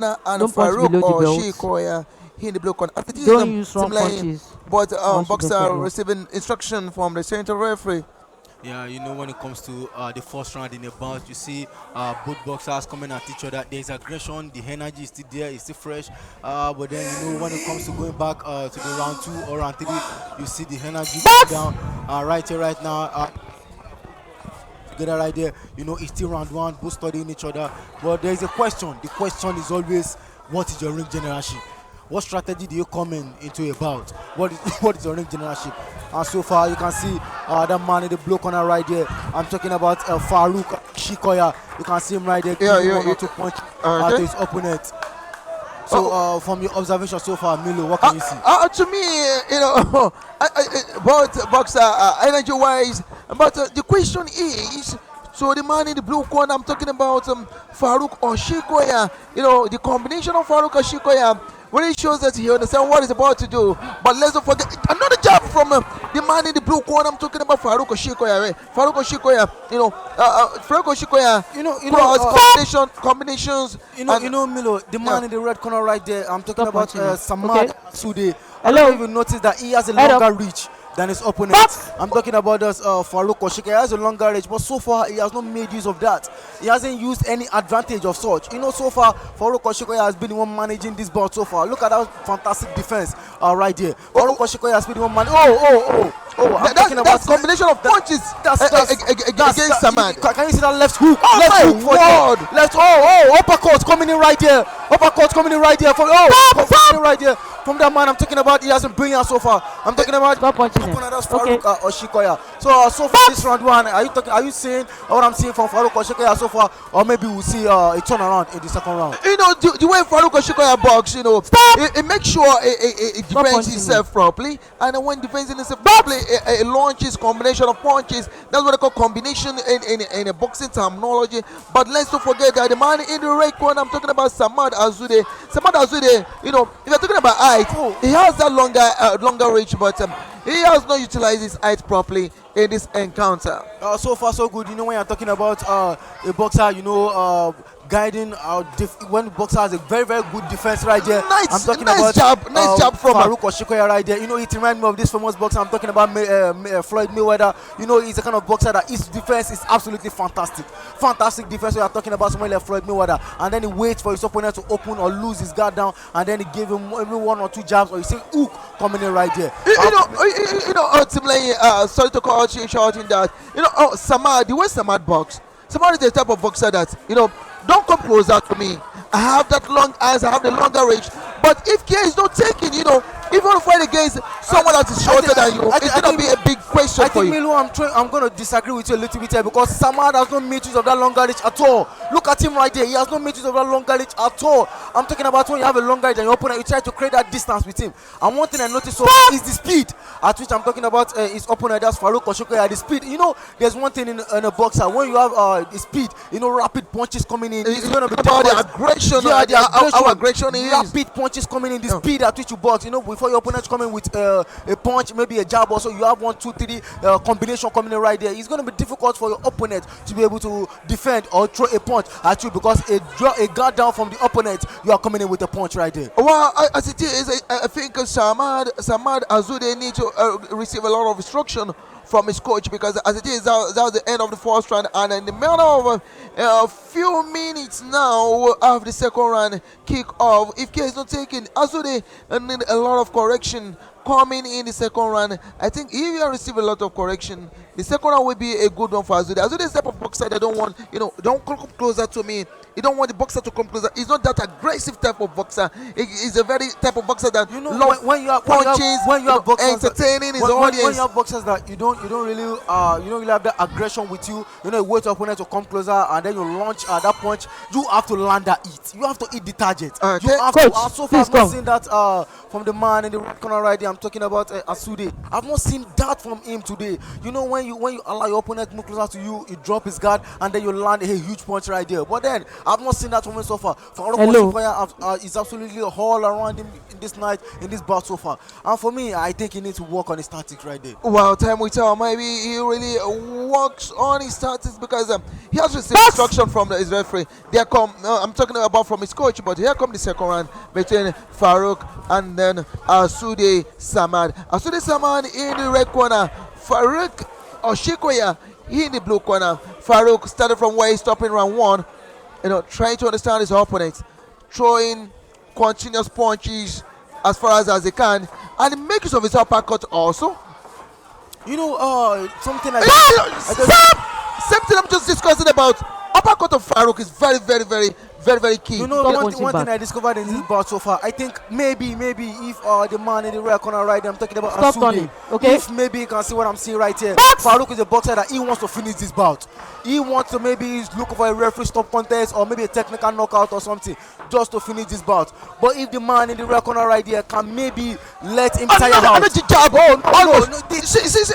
and Don't punch Faruk below the belt. Oshikoya in the blue corner. Don't Athleticism use wrong similarly, punches but once you go boxer for block. receiving instruction from the center referee. Yeah, when it comes to the first round in a bout, you see both boxers coming at each other. There's aggression, the energy is still there, it's still fresh. But then when it comes to going back to the round two or round three, you see the energy going down. Right here, right now. Together right there, it's still round one, both studying each other. But there's a question. The question is always, what is your ring generalship? What strategy do you come into a bout? What is what is your ring generalship? And so far, you can see that man in the blue corner right there. I'm talking about Faruk Oshikoya. You can see him right there, giving one or two punches to his opponent. So, from your observation so far, Milo, what can you see? To me, both boxer energy-wise, but the question is, so the man in the blue corner, I'm talking about Faruk Oshikoya. The combination of Faruk Oshikoya really shows that he understands what he's about to do. But let's not forget another jab from the man in the blue corner. I'm talking about Faruk Oshikoya. Right? Faruk Oshikoya, Faruk Oshikoya, combinations. Milo, the man in the red corner right there. I'm talking about Asude. I Hello. don't even notice that he has a longer reach than his opponent. I'm talking about this Faruk Oshikoya. He has a longer reach, but so far he has not made use of that. He hasn't used any advantage of such. So far Faruk Oshikoya has been the one managing this bout so far. Look at that fantastic defense right there. Faruk Oshikoya has been the one managing. That's combination of punches against Samad. Can you see that left hook? Oh left my hook God! Left. Uppercut coming in right there. Uppercut coming in right there. Coming in right there. From that man I'm talking about, he hasn't been here so far. I'm talking about Faruk Oshikoya. So far this round one, are you seeing what I'm seeing from Faruk Oshikoya so far, or maybe we'll see a turnaround in the second round? The way Faruk Oshikoya box, it makes sure it defends itself properly, and then when defending itself properly, it launches combination of punches. That's what they call combination in a boxing terminology. But let's not forget that the man in the red corner, I'm talking about Samad Asude. Samad Asude, if you're talking about height, he has that longer reach, but he has not utilized his height properly in this encounter. So far so good. When you're talking about a boxer, guiding when the boxer has a very, very good defense right there. I'm talking about nice jab from Faruk Oshikoya right there. It reminds me of this famous boxer. I'm talking about Floyd Mayweather. He's the kind of boxer that his defense is absolutely fantastic. Fantastic defense. We are talking about someone like Floyd Mayweather, and then he waits for his opponent to open or lose his guard down, and then he give him maybe one or two jabs, or he say hook coming in right there. Ultimately, sorry to call you shouting that. Samad, the way Samad box, Samad is the type of boxer that don't come closer to me. I have that long eyes, I have the longer reach. But if care is not taken, if you want to fight against someone that is shorter than you, it's going to be a big question for you. Milo, I'm going to disagree with you a little bit here, because Samad has not made use of that longer reach at all. Look at him right there. He has not made use of that longer reach at all. I'm talking about when you have a longer reach and your opponent, you try to create that distance with him. And one thing I noticed is the speed at which I'm talking about his opponent. That's Faruk Oshikoya. The speed. There's one thing in a boxer, when you have the speed, rapid punches coming in. It's going to be about the aggression. Our aggression is rapid punches coming in. The speed at which you box. Before your opponent coming with a punch, maybe a jab, also you have 1, 2, 3 combination coming in right there. It's going to be difficult for your opponent to be able to defend or throw a punch at you, because a guard down from the opponent, you are coming in with a punch right there. Well, as it is, I think Samad Asude need to receive a lot of instruction from his coach, because as it is, that was the end of the first round, and in the matter of a few minutes now of the second round kick off, if care is not taken, Asude need a lot of correction coming in the second round. I think if you receive a lot of correction, the second round will be a good one for Asude. Asude is the type of boxer that don't want, don't come closer to me. You don't want the boxer to come closer. He's not that aggressive type of boxer. He's a very type of boxer that loves punches, entertaining his audience. When you have boxers that you don't really have that aggression with you, you wait for opponent to come closer, and then you launch that punch. You have to land that eat. You have to eat the target. You have to. So far, I've not seen that from the man in the red corner right there. I'm talking about Asude. I've not seen that from him today. You know, when you allow your opponent move closer to you, you drop his guard and then you land a huge punch right there. But then I've not seen that from him so far. Faruk Hello. Oshikoya is absolutely all around him in this night, in this bout so far. And for me, I think he needs to work on his tactics right there. Well, time will tell. Maybe he really works on his tactics because he has received Box. instruction from his referee. There come, I'm talking about from his coach, but here come the second round between Faruk and then Asude Samad. Asude Samad in the red corner, Faruk Oshikoya in the blue corner. Faruk started from where he stopped in round one, trying to understand his opponent, throwing continuous punches as far as he can, and make use of his uppercut also. You know, something like Same thing I'm just discussing about. Uppercut of Faruk is very, very, very, very, very key. You know, Stop one punching thing back. I discovered in this bout so far, I think maybe if the man in the red corner right there, I'm talking about Stop Asude, turning, okay? if maybe you can see what I'm seeing right here, Box. Faruk is a boxer that he wants to finish this bout. He wants to maybe look for a referee stop contest or maybe a technical knockout or something just to finish this bout. But if the man in the red corner right there can maybe let him tire out. Another jab.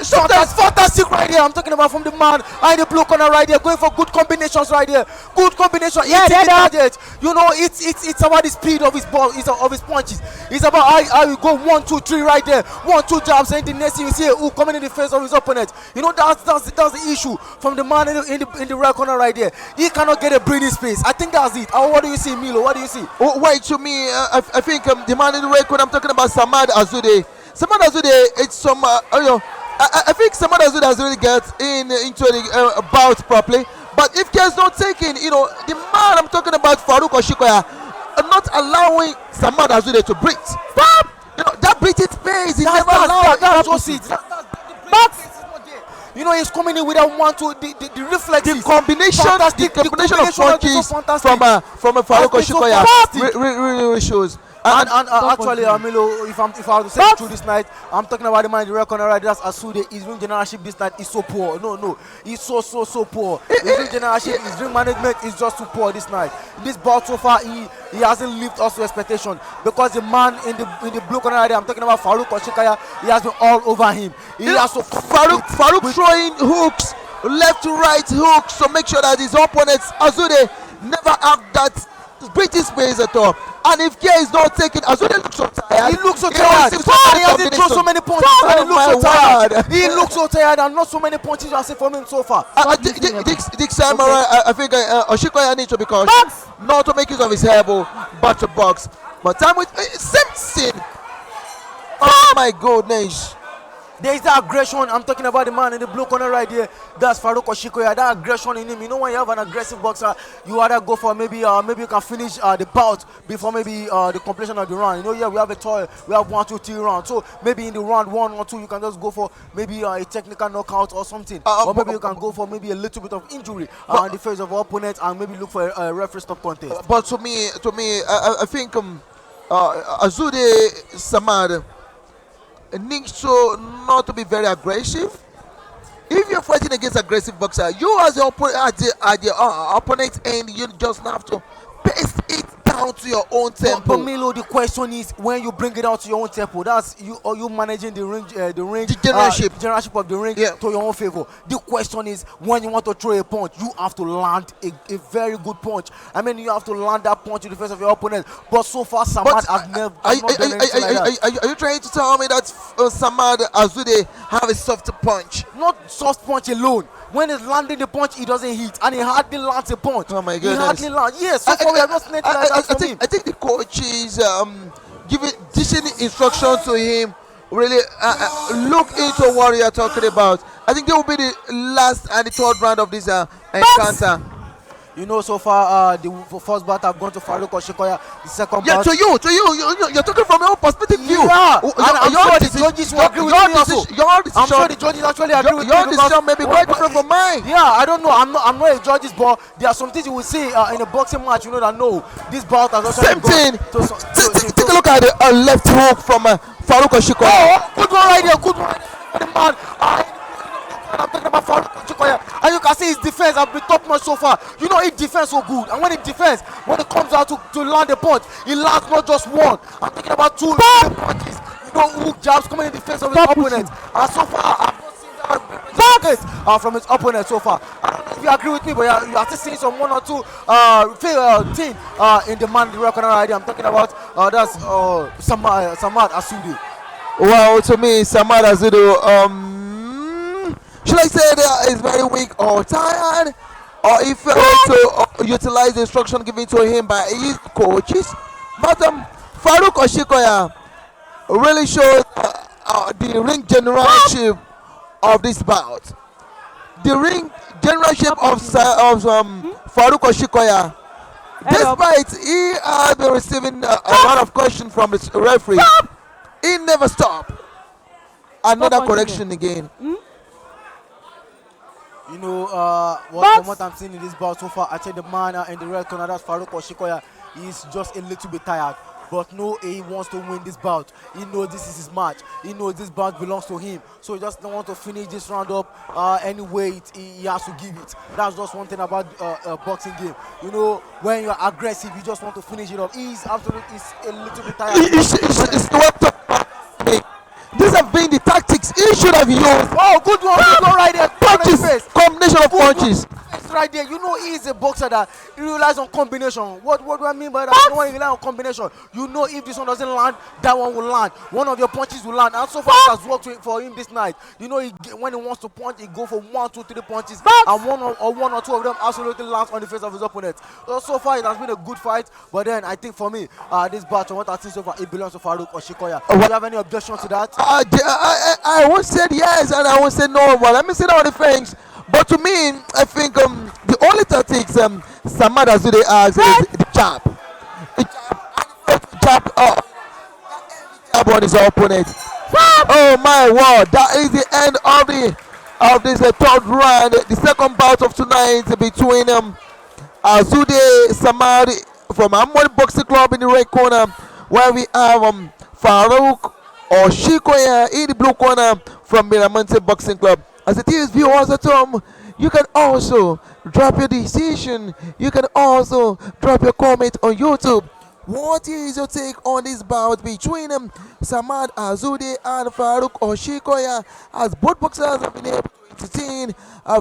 Sometimes fantastic right here. I'm talking about from the man in the blue corner right there, going for good combinations right there. Good combination. Yeah, Hitting the that- target. You know, it's about the speed of his ball, of his punches. It's about how you go 1, 2, 3 right there. 1, 2 jabs, and the next thing you see who coming in the face of his opponent. You know, that's the issue from the man in the right corner right there. He cannot get a breathing space. I think that's it. What do you see, Milo? What do you see? Oh, wait, to me, I think the man in the red corner, I'm talking about Samad Asude. Samad Asude, it's some, I think Samad Asude has really got into the bout properly. But if care's not taken, the man I'm talking about, Faruk Oshikoya, not allowing Samad Asude to breathe. Stop! That breathing space, he never allowed. That's just it. You know, he's coming in with a 1, 2, the reflexes. The combination of punches from a Faruk That's so Oshikoya fantastic. really shows. And actually, Milo, if I have to say it through this night, I'm talking about the man in the red corner right there. That's Asude. His ring generalship this night is so poor. No, he's so poor. His ring generalship, his ring management is just too poor this night. This bout so far, he hasn't lived up to expectation because the man in the blue corner right there, I'm talking about Faruk Oshikoya, he has been all over him. He has to Faruk throwing hooks, left to right hooks, to make sure that his opponents Asude never have that breathing space at all. And if care is not taken, Asude looks so tired. He looks so tired. He hasn't thrown so many punches. And he looks so tired. He looks so tired, and not so many punches you have seen from him so far. This time around, I think Oshikoya needs to be cautious, not to make use of his elbow, but to box. But time with same thing. Oh my goodness. There is that aggression. I'm talking about the man in the blue corner right there. That's Faruk Oshikoya. That aggression in him. You know, when you have an aggressive boxer, you either go for maybe you can finish the bout before maybe the completion of the round. You know, yeah, we have a toy. We have 1, 2, 3 rounds. So maybe in the round 1 or 2, you can just go for maybe a technical knockout or something. Or maybe you can go for maybe a little bit of injury in the face of your opponent and maybe look for a referee stop contest. But to me, I think Asude Samad needs to not to be very aggressive. If you're fighting against aggressive boxer, you as the opponent end, you just have to pace it down to your own tempo. But Milo, the question is when you bring it out to your own tempo, that's you or you managing the range, the generalship of the ring to your own favor. The question is when you want to throw a punch, you have to land a very good punch. I mean, you have to land that punch in the face of your opponent. But so far, Samad has never. Are you trying to tell me that Samad Asude have a soft punch? Not soft punch alone. When he's landing the punch, he doesn't hit, and he hardly lands a punch. Oh my goodness! He hardly lands. Yes, so far we have not seen anything like that from him. I think the coach is teaching instruction to him. Really look into what you are talking about. I think that will be the last and the third round of this encounter. You know, so far the first bout have gone to Faruk Oshikoya. The second bout. To you, you're talking from your perspective view. Yeah, I'm sure the judges will agree with me also. I'm sure the judges actually agree with me. Your decision may be quite different from mine. Yeah, I don't know. I'm not a judge's, but there are some things you will see in a boxing match. You know that no, this bout has also same thing. Take a look at the left hook from Faruk Oshikoya. Oh, good one right there. Good one. The man. I'm talking about Faruk Oshikoya, and you can see his defense has been top notch so far. You know, he defends so good, and when he defends, when it comes out to land the punch, he lands not just one. I'm talking about 2 punches. No hook jabs coming in the face of his Stop opponent. pushing. And so far, I've not seen Box. that from his opponent so far. I don't know if you agree with me, but you are still seeing some one or two thing in the man in the real corner idea. I'm talking about that's Samad Asude. Well, to me, Samad Azudo, should I say that is very weak or tired, or he failed to utilize the instruction given to him by his coaches. But Faruk Oshikoya really showed the ring generalship of this bout. The ring generalship Stop of, pushing them. Faruk Oshikoya, Head up. despite he had been receiving a lot of questions from the referee, he never stopped. Stop Another punching them. correction again. You know, from what Box. I'm seeing in this bout so far, I think the man in the red corner, that's Faruk Oshikoya, is just a little bit tired. But no, he wants to win this bout. He knows this is his match. He knows this bout belongs to him. So he just don't want to finish this round up any way he has to give it. That's just one thing about a boxing game. You know, when you're aggressive, you just want to finish it up. He's a little bit tired. It's what me. These have been the tactics he should have used. Oh, good one right there. Punches, combination of punches. It's right there. You know he is a boxer that he relies on combination. What do I mean by that? You know when you rely on combination, you know if this one doesn't land, that one will land. One of your punches will land. And so far it has worked for him this night. You know when he wants to punch, he go for 1, 2, 3 punches, and one or two of them absolutely lands on the face of his opponent. So far it has been a good fight. But then I think for me, this battle, what I've seen so far, it belongs to Faruk Oshikoya. Do you have any objection to that? I once said yes and I once said no, but let me say all the things. But to me, I think the only tactics Samad Azude has is the jab. The jab on his opponent. Oh my word, that is the end of this third round, the second bout of tonight between Azude Samad from Amwal Boxing Club in the red corner, where we have Faruk Oshikoya in the blue corner from Miramonte Boxing Club. As it is, viewers at home, you can also drop your decision. You can also drop your comment on YouTube. What is your take on this bout between Samad Azude and Faruk Oshikoya, as both boxers have been able to entertain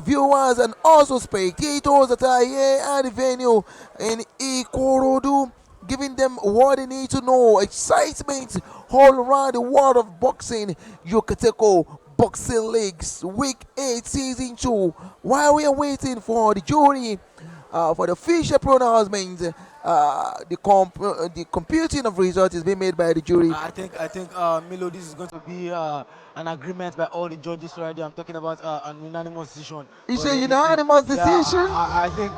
viewers and also spectators that are here at the venue in Ikorodu, giving them what they need to know. Excitement all around the world of boxing. Yucateco Boxing Leagues Week 8 Season 2. While we are waiting for the jury for the official pronouncement, the computing of results is being made by the jury. I think Milo, this is going to be an agreement by all the judges already. I'm talking about an unanimous decision. It's But a you see, unanimous yeah, decision. I think.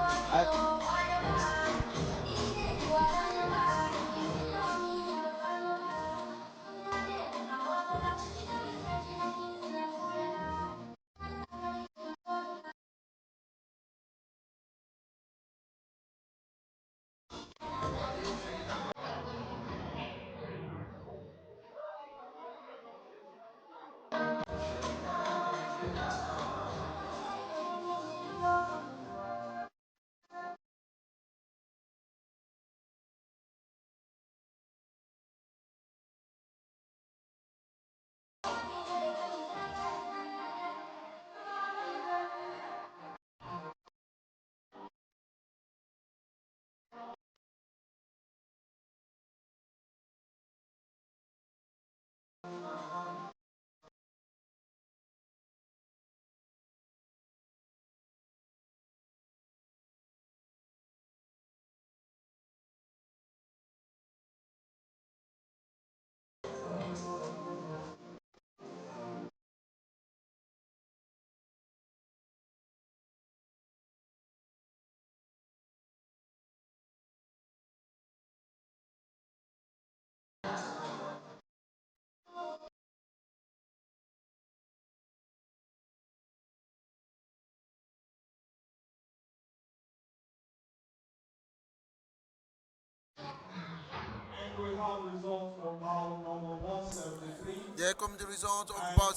There comes the result of bout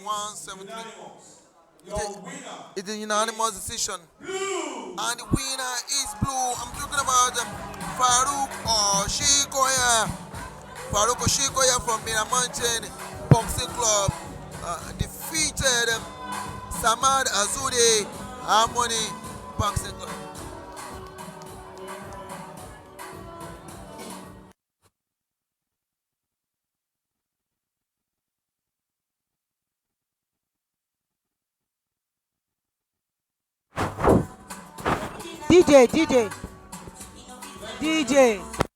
173. It's a unanimous decision. And the winner is blue. I'm talking about Faruk Oshikoya. Faruk Oshikoya from Mountain Boxing Club defeated Asude Harmony Boxing Club. DJ, DJ, DJ.